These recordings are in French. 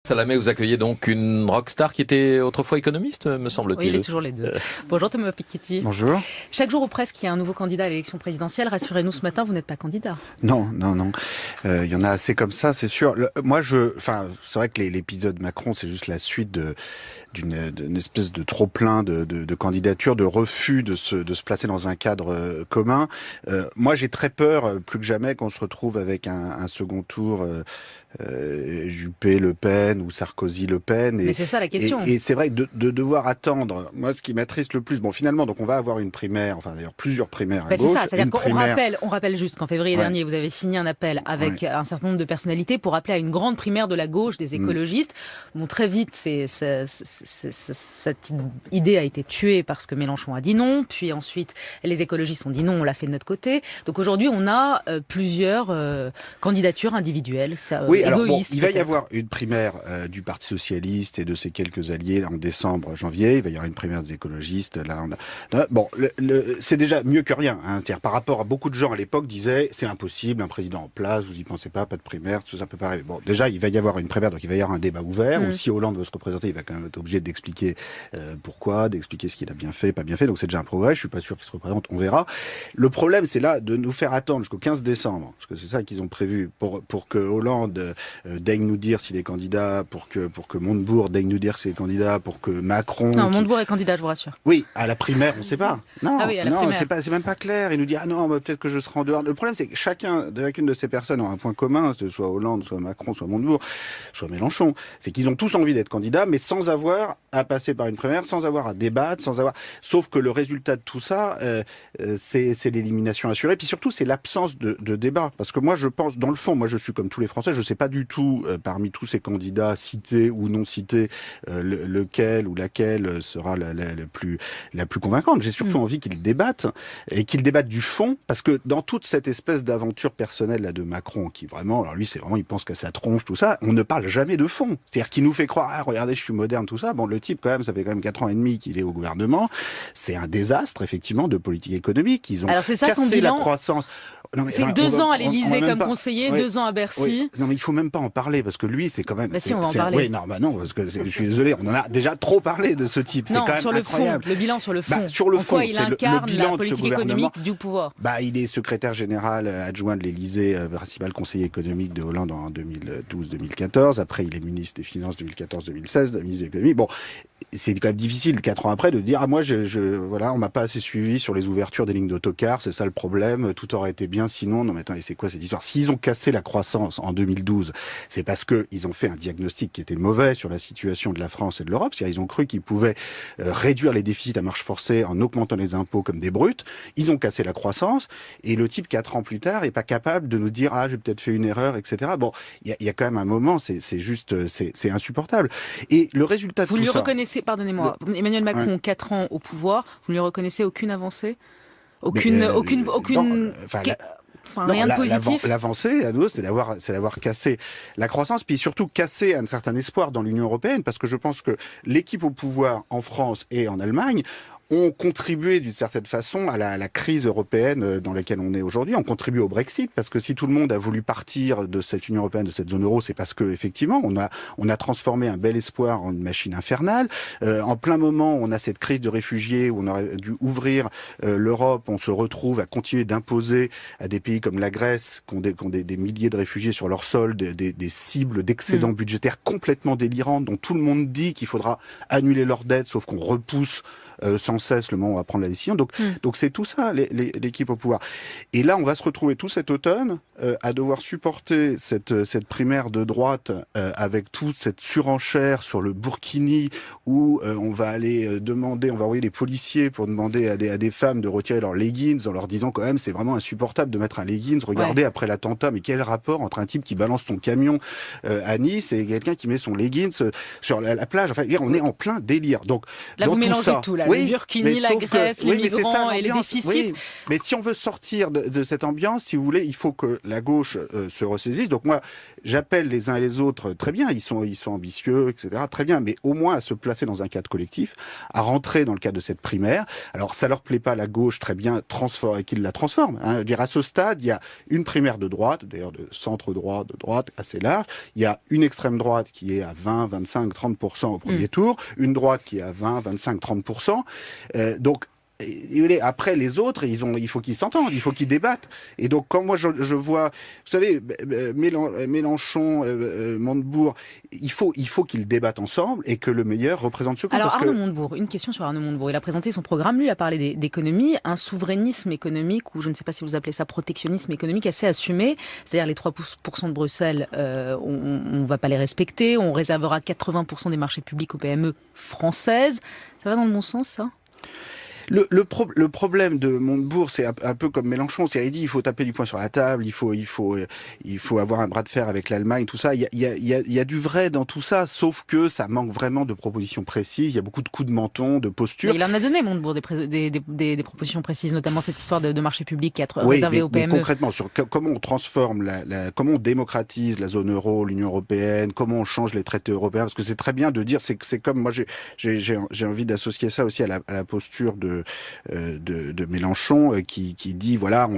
Salamé, vous accueillez donc une rockstar qui était autrefois économiste, me semble-t-il. Oui, il est toujours les deux. Bonjour Thomas Piketty. Bonjour. Chaque jour ou presque, il y a un nouveau candidat à l'élection présidentielle. Rassurez-nous, ce matin, vous n'êtes pas candidat. Non. Il y en a assez comme ça, c'est sûr. C'est vrai que l'épisode Macron, c'est juste la suite d'une espèce de trop-plein de candidatures, de refus de se placer dans un cadre commun. Moi, j'ai très peur, plus que jamais, qu'on se retrouve avec un second tour Juppé-Le Pen ou Sarkozy-Le Pen. Mais c'est ça la question. Et c'est vrai de devoir attendre. Moi, ce qui m'attriste le plus, finalement, donc on va avoir une primaire, d'ailleurs plusieurs primaires à gauche. C'est ça, c'est-à-dire qu'on rappelle juste qu'en février dernier, vous avez signé un appel avec un certain nombre de personnalités pour appeler à une grande primaire de la gauche, des écologistes. Bon, très vite, cette idée a été tuée parce que Mélenchon a dit non, puis ensuite les écologistes ont dit non, on l'a fait de notre côté. Donc aujourd'hui, on a plusieurs candidatures individuelles. Il va y avoir une primaire du Parti socialiste et de ses quelques alliés en décembre, janvier. Il va y avoir une primaire des écologistes. C'est déjà mieux que rien. C'est-à-dire, par rapport à beaucoup de gens à l'époque disaient c'est impossible, un président en place, vous y pensez pas de primaire, tout ça peut pas arriver. Bon, déjà, il va y avoir une primaire, donc il va y avoir un débat ouvert. Ou si Hollande veut se représenter, il va quand même être obligé d'expliquer pourquoi, d'expliquer ce qu'il a bien fait, pas bien fait. Donc c'est déjà un progrès. Je suis pas sûr qu'il se représente. On verra. Le problème, c'est là de nous faire attendre jusqu'au 15 décembre, parce que c'est ça qu'ils ont prévu pour que Hollande daigne nous dire s'il est candidat, pour que Montebourg daigne nous dire s'il est candidat, pour que Macron... Non, Montebourg est candidat, je vous rassure. Oui, à la primaire, on ne sait pas. Non, primaire. c'est même pas clair. Il nous dit, peut-être que je serai en dehors. Le problème, c'est que chacune de ces personnes a un point commun, que ce soit Hollande, soit Macron, soit Montebourg, soit Mélenchon. C'est qu'ils ont tous envie d'être candidats, mais sans avoir à passer par une primaire, sans avoir à débattre, Sauf que le résultat de tout ça, c'est l'élimination assurée. Puis surtout, c'est l'absence de débat. Parce que moi, je pense, dans le fond, moi, je suis comme tous les Français, je sais pas du tout, parmi tous ces candidats cités ou non cités, lequel ou laquelle sera la plus convaincante. J'ai surtout envie qu'ils débattent, et qu'ils débattent du fond, parce que dans toute cette espèce d'aventure personnelle là de Macron, qui vraiment, alors lui, c'est vraiment, il pense qu'à sa tronche, tout ça, on ne parle jamais de fond. C'est-à-dire qu'il nous fait croire, regardez, je suis moderne, tout ça. Bon, le type, quand même, ça fait quand même 4 ans et demi qu'il est au gouvernement. C'est un désastre, effectivement, de politique économique. Ils ont cassé la croissance. C'est 2 ans à l'Élysée comme conseiller, 2 ans à Bercy. Oui. Non, mais il faut même pas en parler, parce que lui, c'est quand même... Mais si, on va en parler. Oui, non, parce que je suis désolé, on en a déjà trop parlé de ce type. C'est quand même incroyable. Le bilan sur le fond. Sur le fond, il incarne la politique économique du pouvoir. Il est secrétaire général adjoint de l'Élysée, principal conseiller économique de Hollande en 2012-2014. Après, il est ministre des Finances 2014-2016, ministre de l'économie. Bon, c'est quand même difficile 4 ans après de dire moi on m'a pas assez suivi sur les ouvertures des lignes d'autocar, c'est ça le problème, tout aurait été bien sinon. Non mais attends, et c'est quoi cette histoire? S'ils ont cassé la croissance en 2012, c'est parce que ils ont fait un diagnostic qui était mauvais sur la situation de la France et de l'Europe, c'est-à-dire ils ont cru qu'ils pouvaient réduire les déficits à marche forcée en augmentant les impôts comme des brutes. Ils ont cassé la croissance et le type 4 ans plus tard est pas capable de nous dire j'ai peut-être fait une erreur, etc. Bon, il y a quand même un moment, c'est insupportable. Et le résultat de tout ça... Vous lui reconnaissez, pardonnez-moi, Emmanuel Macron, 4 ans au pouvoir, vous ne lui reconnaissez aucune avancée? Rien de positif. L'avancée, à nouveau, c'est d'avoir cassé la croissance, puis surtout cassé un certain espoir dans l'Union européenne, parce que je pense que l'équipe au pouvoir en France et en Allemagne ont contribué d'une certaine façon à la crise européenne dans laquelle on est aujourd'hui, ont contribué au Brexit, parce que si tout le monde a voulu partir de cette Union européenne, de cette zone euro, c'est parce que effectivement on a transformé un bel espoir en une machine infernale. En plein moment, on a cette crise de réfugiés où on aurait dû ouvrir l'Europe, on se retrouve à continuer d'imposer à des pays comme la Grèce, qui ont des milliers de réfugiés sur leur sol, des cibles d'excédents budgétaires complètement délirantes, dont tout le monde dit qu'il faudra annuler leurs dettes, sauf qu'on repousse sans cesse le moment où on va prendre la décision. Donc c'est tout ça, l'équipe au pouvoir. Et là, on va se retrouver tout cet automne à devoir supporter cette primaire de droite avec toute cette surenchère sur le burkini où on va aller on va envoyer des policiers pour demander à des femmes de retirer leurs leggings en leur disant quand même c'est vraiment insupportable de mettre un leggings. Regardez après l'attentat, mais quel rapport entre un type qui balance son camion à Nice et quelqu'un qui met son leggings sur la plage. Enfin, on est en plein délire. Donc là, vous mélangez tout. Là, les Burkini, la Grèce, les migrants et les déficits. Oui, mais si on veut sortir de cette ambiance, si vous voulez, il faut que la gauche se ressaisisse. Donc moi, j'appelle les uns et les autres, très bien, ils sont ambitieux, etc., très bien, mais au moins à se placer dans un cadre collectif, à rentrer dans le cadre de cette primaire. Alors ça leur plaît pas, la gauche, très bien, qu'ils la transforment. Hein. Je veux dire, à ce stade, il y a une primaire de droite, d'ailleurs de centre-droit, de droite assez large. Il y a une extrême droite qui est à 20, 25, 30% au premier tour, une droite qui est à 20, 25, 30%. Donc, après les autres, il faut qu'ils s'entendent, il faut qu'ils débattent. Et donc quand moi je vois, vous savez, Mélenchon, Montebourg, il faut qu'ils débattent ensemble et que le meilleur représente ce camp. Alors Arnaud Montebourg, une question sur Arnaud Montebourg. Il a présenté son programme, lui, il a parlé d'économie, un souverainisme économique, ou je ne sais pas si vous appelez ça protectionnisme économique, assez assumé. C'est-à-dire les 3% de Bruxelles, on va pas les respecter, on réservera 80% des marchés publics aux PME françaises. Ça va dans le bon sens, ça ? Le problème de Montebourg, c'est un peu comme Mélenchon, c'est il dit il faut taper du poing sur la table, il faut avoir un bras de fer avec l'Allemagne, tout ça. Il y a du vrai dans tout ça, sauf que ça manque vraiment de propositions précises. Il y a beaucoup de coups de menton, de postures. Mais il en a donné, Montebourg, des propositions précises, notamment cette histoire de marché public qui est réservé aux PME. Mais concrètement, sur comment on transforme comment on démocratise la zone euro, l'Union européenne, comment on change les traités européens, parce que c'est très bien de dire, c'est comme moi j'ai envie d'associer ça aussi à la posture de Mélenchon qui dit voilà,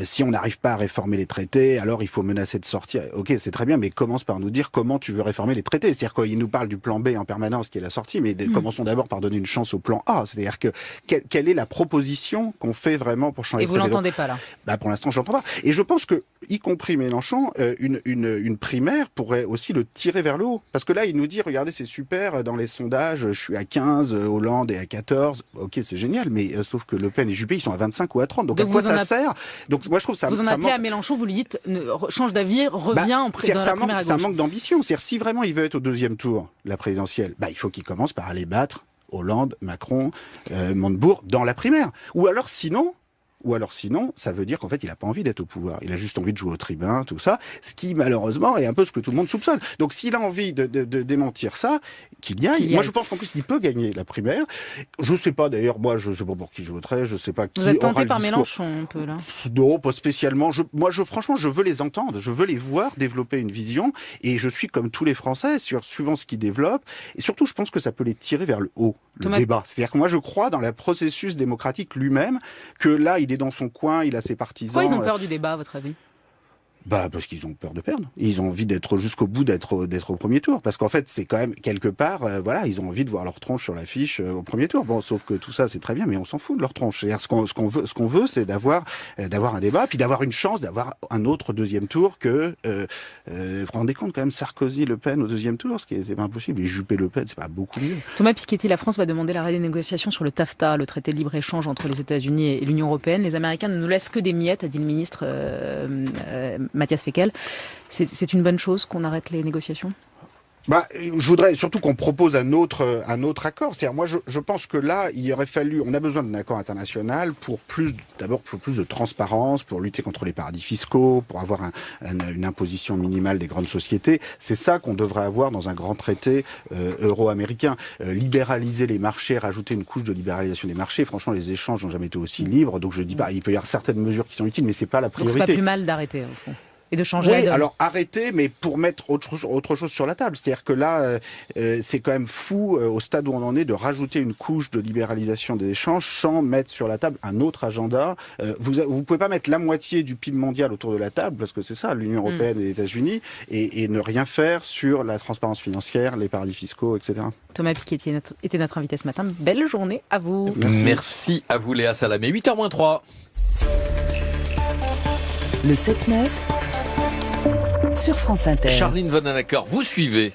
si on n'arrive pas à réformer les traités, alors il faut menacer de sortir. Ok, c'est très bien, mais commence par nous dire comment tu veux réformer les traités. C'est-à-dire qu'il nous parle du plan B en permanence qui est la sortie, mais commençons d'abord par donner une chance au plan A. C'est-à-dire que quelle est la proposition qu'on fait vraiment pour changer les traités. Et vous l'entendez pas là? Pour l'instant, je l'entends pas. Et je pense que, y compris Mélenchon, une primaire pourrait aussi le tirer vers le haut. Parce que là, il nous dit, regardez, c'est super, dans les sondages, je suis à 15, Hollande est à 14. Ok, c'est génial, mais sauf que Le Pen et Juppé, ils sont à 25 ou à 30. Donc à quoi ça sert? Donc moi, je trouve ça. Vous en appelez à Mélenchon, vous lui dites, change d'avis, reviens dans la primaire à gauche. C'est un manque d'ambition. C'est-à-dire, si vraiment il veut être au deuxième tour, la présidentielle, il faut qu'il commence par aller battre Hollande, Macron, Montebourg dans la primaire. Ou alors sinon, ça veut dire qu'en fait, il a pas envie d'être au pouvoir. Il a juste envie de jouer au tribun, tout ça. Ce qui, malheureusement, est un peu ce que tout le monde soupçonne. Donc, s'il a envie de démentir ça, qu'il y aille. Moi, je pense qu'en plus, il peut gagner la primaire. Je sais pas, d'ailleurs, moi, je sais pas pour qui je voterai, je sais pas qui aura le discours. Vous êtes tenté par Mélenchon, un peu, là? Non, pas spécialement. Franchement, je veux les entendre. Je veux les voir développer une vision. Et je suis comme tous les Français, suivant ce qu'ils développent. Et surtout, je pense que ça peut les tirer vers le haut, le débat. C'est-à-dire que moi, je crois dans le processus démocratique lui-même, que là, il est dans son coin, il a ses partisans. Pourquoi ils ont peur du débat, à votre avis? Parce qu'ils ont peur de perdre. Ils ont envie d'être jusqu'au bout, d'être au premier tour. Parce qu'en fait, c'est quand même quelque part, ils ont envie de voir leur tronche sur l'affiche au premier tour. Bon, sauf que tout ça, c'est très bien, mais on s'en fout de leur tronche. C'est-à-dire, ce qu'on veut, c'est d'avoir un débat, puis d'avoir une chance d'avoir un autre deuxième tour que, vous vous rendez compte quand même, Sarkozy, Le Pen au deuxième tour, ce qui est pas impossible. Et Juppé, Le Pen, c'est pas beaucoup mieux. Thomas Piketty, la France va demander l'arrêt des négociations sur le TAFTA, le traité de libre-échange entre les États-Unis et l'Union européenne. Les Américains ne nous laissent que des miettes, a dit le ministre Matthias Fekl. C'est une bonne chose qu'on arrête les négociations? Je voudrais surtout qu'on propose un autre accord. C'est-à-dire, moi, je pense que là, il aurait fallu, on a besoin d'un accord international pour plus de transparence, pour lutter contre les paradis fiscaux, pour avoir une imposition minimale des grandes sociétés. C'est ça qu'on devrait avoir dans un grand traité euro-américain. Libéraliser les marchés, rajouter une couche de libéralisation des marchés. Franchement, les échanges n'ont jamais été aussi libres. Donc, je dis pas, il peut y avoir certaines mesures qui sont utiles, mais c'est pas la priorité. Donc, c'est pas plus mal d'arrêter, au fond. Et de changer la donne. Alors arrêtez, mais pour mettre autre chose sur la table. C'est-à-dire que là, c'est quand même fou, au stade où on en est, de rajouter une couche de libéralisation des échanges sans mettre sur la table un autre agenda. Vous pouvez pas mettre la moitié du PIB mondial autour de la table, parce que c'est ça, l'Union européenne et les États-Unis, et ne rien faire sur la transparence financière, les paradis fiscaux, etc. Thomas Piketty était notre invité ce matin. Belle journée à vous. Merci à vous, Léa Salamé. 8h-3. Le 7-9. Sur France Inter. Charline Vanhoenacker, vous suivez,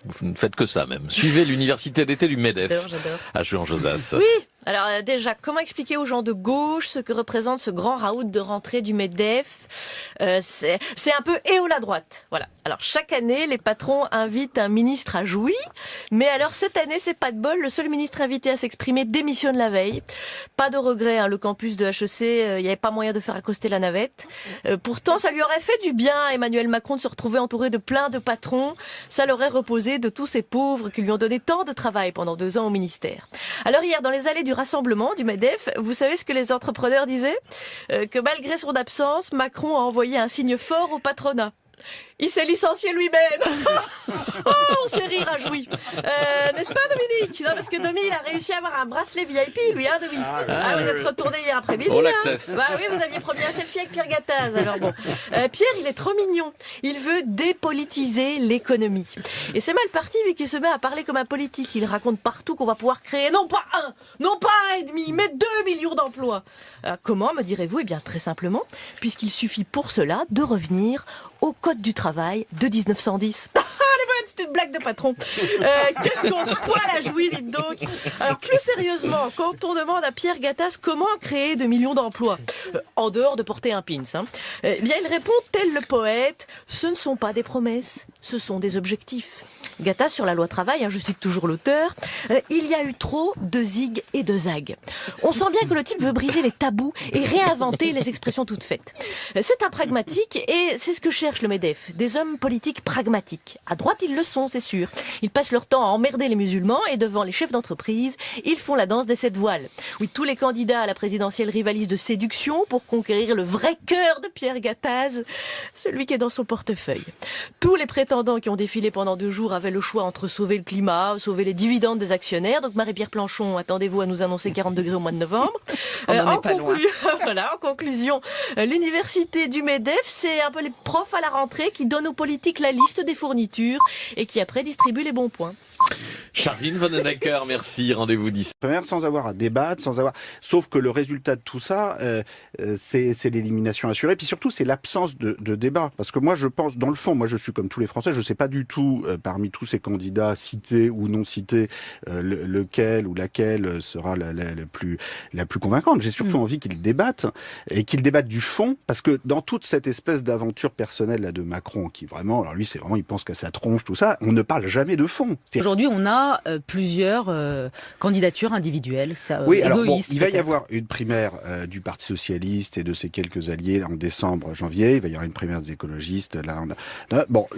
vous ne faites que ça même, suivez l'université d'été du MEDEF. J'adore. À Juan-Josas. Oui, Alors déjà, comment expliquer aux gens de gauche ce que représente ce grand raout de rentrée du MEDEF? C'est un peu éo la droite. Voilà. Alors chaque année, les patrons invitent un ministre à jouir, mais alors cette année, c'est pas de bol. Le seul ministre invité à s'exprimer démissionne la veille. Pas de regret, le campus de HEC, il n'y avait pas moyen de faire accoster la navette. Pourtant, ça lui aurait fait du bien à Emmanuel Macron de se retrouver entouré de plein de patrons. Ça l'aurait reposé de tous ces pauvres qui lui ont donné tant de travail pendant 2 ans au ministère. Alors hier, dans les allées du rassemblement du MEDEF, vous savez ce que les entrepreneurs disaient? Que malgré son absence, Macron a envoyé un signe fort au patronat. Il s'est licencié lui-même. Oh, on s'est rire à jouir. N'est-ce pas, Dominique? Non, parce que Domi, il a réussi à avoir un bracelet VIP, lui, Domi. Vous êtes retourné hier après-midi. All access. Bah oui, vous aviez promis un selfie avec Pierre Gattaz. Alors bon, Pierre, il est trop mignon. Il veut dépolitiser l'économie. Et c'est mal parti vu qu'il se met à parler comme un politique. Il raconte partout qu'on va pouvoir créer non pas 1,5, mais 2 millions d'emplois. Comment, me direz-vous? Eh bien, très simplement, puisqu'il suffit pour cela de revenir au Code du travail de 1910. C'est une blague de patron. Qu'est-ce qu'on se poile à jouir, dites donc. Alors, plus sérieusement, quand on demande à Pierre Gattaz comment créer 2 millions d'emplois, en dehors de porter un pins, eh bien, il répond tel le poète, ce ne sont pas des promesses, ce sont des objectifs. Gattaz, sur la loi travail, je cite toujours l'auteur, il y a eu trop de zig et de zag. On sent bien que le type veut briser les tabous et réinventer les expressions toutes faites. C'est un pragmatique et c'est ce que cherche le MEDEF, des hommes politiques pragmatiques. À droite, ils le sont, c'est sûr. Ils passent leur temps à emmerder les musulmans et devant les chefs d'entreprise, ils font la danse des 7 voiles. Oui, tous les candidats à la présidentielle rivalisent de séduction pour conquérir le vrai cœur de Pierre Gattaz, celui qui est dans son portefeuille. Tous les prétendants qui ont défilé pendant 2 jours avaient le choix entre sauver le climat, sauver les dividendes des actionnaires. Donc Marie-Pierre Planchon, attendez-vous à nous annoncer 40 degrés au mois de novembre. En conclusion, l'université du MEDEF, c'est un peu les profs à la rentrée qui donnent aux politiques la liste des fournitures et qui après distribuent les bons points. Charline Vanhoenacker, merci. Rendez-vous 10. Sans avoir à débattre, sauf que le résultat de tout ça, c'est l'élimination assurée. Puis surtout, c'est l'absence de débat. Parce que moi, je pense, dans le fond, moi, je suis comme tous les Français, je sais pas du tout, parmi tous ces candidats cités ou non cités, lequel ou laquelle sera la plus convaincante. J'ai surtout envie qu'ils débattent et qu'ils débattent du fond, parce que dans toute cette espèce d'aventure personnelle là de Macron, qui vraiment, alors lui, c'est vraiment, il pense qu'à sa tronche, tout ça, on ne parle jamais de fond. Aujourd'hui, on a plusieurs candidatures individuelles. Oui, alors bon, il va y avoir une primaire du Parti socialiste et de ses quelques alliés en décembre, janvier. Il va y avoir une primaire des écologistes. Là, bon,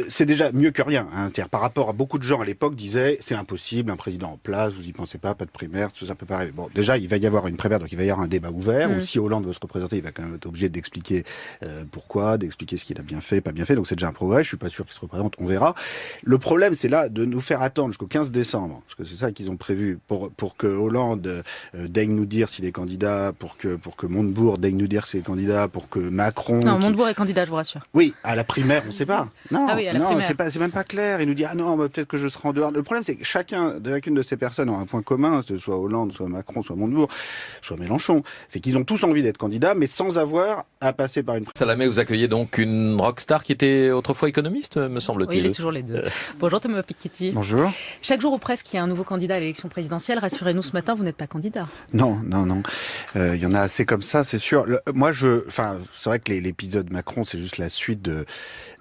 c'est déjà mieux que rien. C'est-à-dire, par rapport à beaucoup de gens à l'époque disaient c'est impossible, un président en place, vous y pensez pas de primaire, tout ça peut pas arriver. Bon, déjà, il va y avoir une primaire, donc il va y avoir un débat ouvert. Ou si Hollande veut se représenter, il va quand même être obligé d'expliquer pourquoi, d'expliquer ce qu'il a bien fait, pas bien fait. Donc c'est déjà un progrès. Je suis pas sûr qu'il se représente. On verra. Le problème, c'est là de nous faire attendre jusqu'au 15 décembre, parce que c'est ça qu'ils ont prévu, pour que Hollande daigne nous dire s'il est candidat, pour que Montebourg daigne nous dire s'il est candidat, pour que Macron... Non, Montebourg est candidat, je vous rassure. Oui, à la primaire, on ne sait pas. Non, à la primaire. C'est même pas clair. Il nous dit, non, peut-être que je serai en dehors. Le problème, c'est que chacune de ces personnes a un point commun, que ce soit Hollande, soit Macron, soit Montebourg, soit Mélenchon. C'est qu'ils ont tous envie d'être candidats, mais sans avoir à passer par une... Salamé, vous accueillez donc une rockstar qui était autrefois économiste, me semble-t-il. Oui, il est toujours les deux. Bonjour Thomas Piketty. Bonjour. Chaque jour ou presque, il y a un nouveau candidat à l'élection présidentielle. Rassurez-nous, ce matin, vous n'êtes pas candidat. Non. Il y en a assez comme ça, c'est sûr. C'est vrai que l'épisode Macron, c'est juste la suite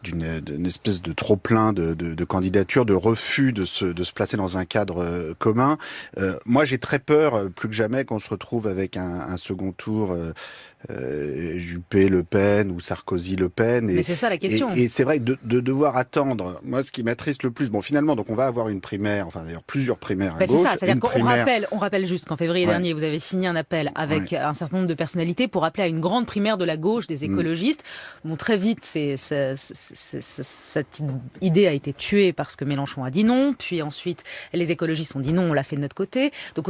d'une espèce de trop-plein de candidatures, de refus de se placer dans un cadre commun. Moi, j'ai très peur, plus que jamais, qu'on se retrouve avec un second tour Juppé-Le Pen ou Sarkozy-Le Pen. Mais c'est ça la question. Et c'est vrai de devoir attendre. Moi, ce qui m'attriste le plus, finalement, donc on va avoir une primaire, d'ailleurs plusieurs primaires à gauche. C'est ça, c'est-à-dire qu'on rappelle juste qu'en février dernier, vous avez signé un appel avec un certain nombre de personnalités pour appeler à une grande primaire de la gauche, des écologistes. Bon, très vite, cette idée a été tuée parce que Mélenchon a dit non, puis ensuite les écologistes ont dit non, on l'a fait de notre côté. Donc